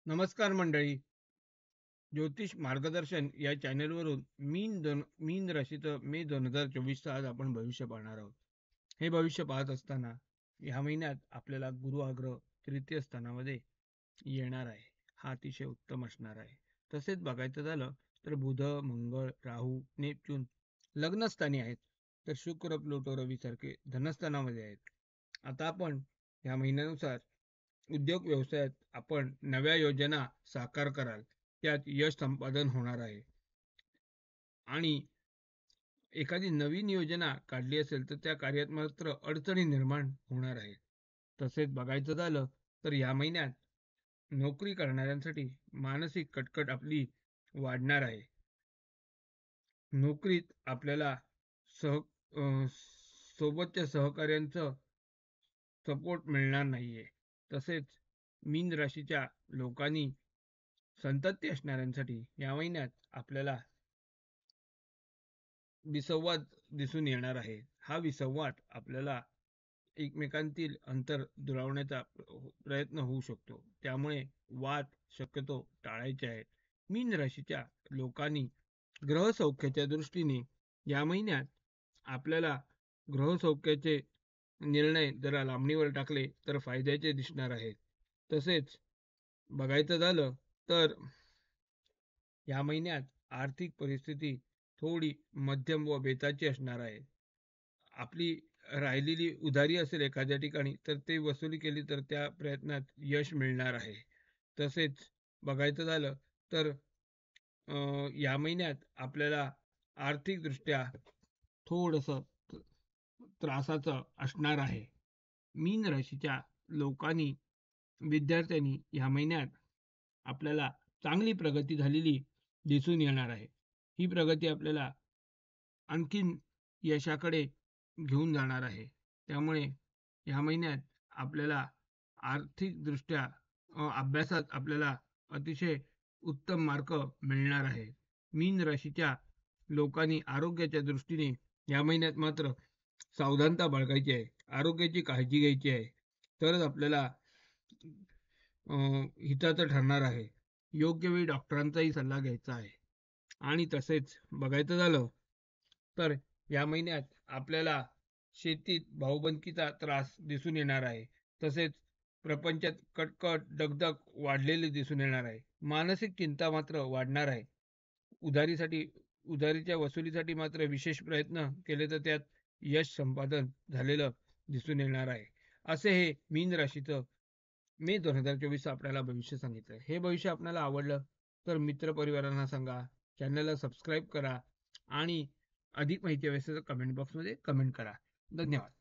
नमस्कार मंडळी. ज्योतिष मार्गदर्शन या चॅनलवरून मीन राशीचं मे 2024 आज आपण भविष्य पाहणार आहोत. हे भविष्य पाहत असताना ह्या महिन्यात आपल्याला गुरु आग्रह तृतीय स्थानामध्ये येणार आहे. हा अतिशय उत्तम असणार आहे. तसेच बघायचं झालं तर बुध, मंगळ, राहू, नेपच्यून लग्नस्थानी आहेत, तर शुक्र, प्लुटो, रवी सारखे धनस्थानामध्ये आहेत. आता आपण ह्या महिन्यानुसार उद्योग व्यवसायात आपण नव्या योजना साकार कराल, त्यात यश संपादन होणार आहे. आणि एखादी नवीन योजना काढली असेल तर त्या कार्यात मात्र अडचणी निर्माण होणार आहेत. तसेच बघायचं झालं तर या महिन्यात नोकरी करणाऱ्यांसाठी मानसिक कटकट आपली वाढणार आहे. नोकरीत आपल्याला सह सोबतच्या सहकार्यांचं सपोर्ट मिळणार नाहीये. तसेच मीन राशीच्या लोकांनी संतती असणाऱ्यांसाठी या महिन्यात आपल्याला विसंवाद दिसून येणार आहे. हा विसंवाद आपल्याला एकमेकांतील अंतर दुरावण्याचा प्रयत्न होऊ शकतो. त्यामुळे वाद शक्यतो टाळायचे आहेत. मीन राशीच्या लोकांनी ग्रहसौख्याच्या दृष्टीने या महिन्यात आपल्याला ग्रहसौख्याचे निर्णय जरा लांबणीवर टाकले तर फायद्याचे दिसणार आहेत. तसेच बघायचं झालं तर या महिन्यात आर्थिक परिस्थिती थोडी मध्यम व बेताची असणार आहे. आपली राहिलेली उधारी असेल एखाद्या ठिकाणी तर ते वसुली केली तर त्या प्रयत्नात यश मिळणार आहे. तसेच बघायचं झालं तर या महिन्यात आपल्याला आर्थिकदृष्ट्या थोडंसं त्रासाचं असणार आहे. मीन राशीच्या लोकांनी विद्यार्थ्यांनी या महिन्यात आपल्याला चांगली प्रगती झालेली दिसून येणार आहे. ही प्रगती आपल्याला आणखीन यशाकडे घेऊन जाणार आहे. त्यामुळे ह्या महिन्यात आपल्याला आर्थिकदृष्ट्या अभ्यासात आपल्याला अतिशय उत्तम मार्क मिळणार आहे. मीन राशीच्या लोकांनी आरोग्याच्या दृष्टीने या महिन्यात मात्र सावधानता बाळगायची आहे. आरोग्याची काळजी घ्यायची आहे. तरच आपल्याला हिताचं ठरणार आहे. योग्य वेळी डॉक्टरांचाही सल्ला घ्यायचा आहे. आणि तसेच बघायचं झालं तर या महिन्यात आपल्याला शेतीत भाऊबंदकीचा त्रास दिसून येणार आहे. तसेच प्रपंचात कटकट दगदग वाढलेली दिसून येणार आहे. मानसिक चिंता मात्र वाढणार आहे. उधारीच्या वसुलीसाठी मात्र विशेष प्रयत्न केले तर त्यात यश संपादन झालेलं दिसून येणार आहे. असे हे मीन राशीचं मे 2024 आपल्याला भविष्य सांगितलं. हे भविष्य आपल्याला आवडलं तर मित्रपरिवारांना सांगा, चॅनलला सबस्क्राईब करा आणि अधिक माहिती हवी असेल तर कमेंट बॉक्समध्ये कमेंट करा. धन्यवाद.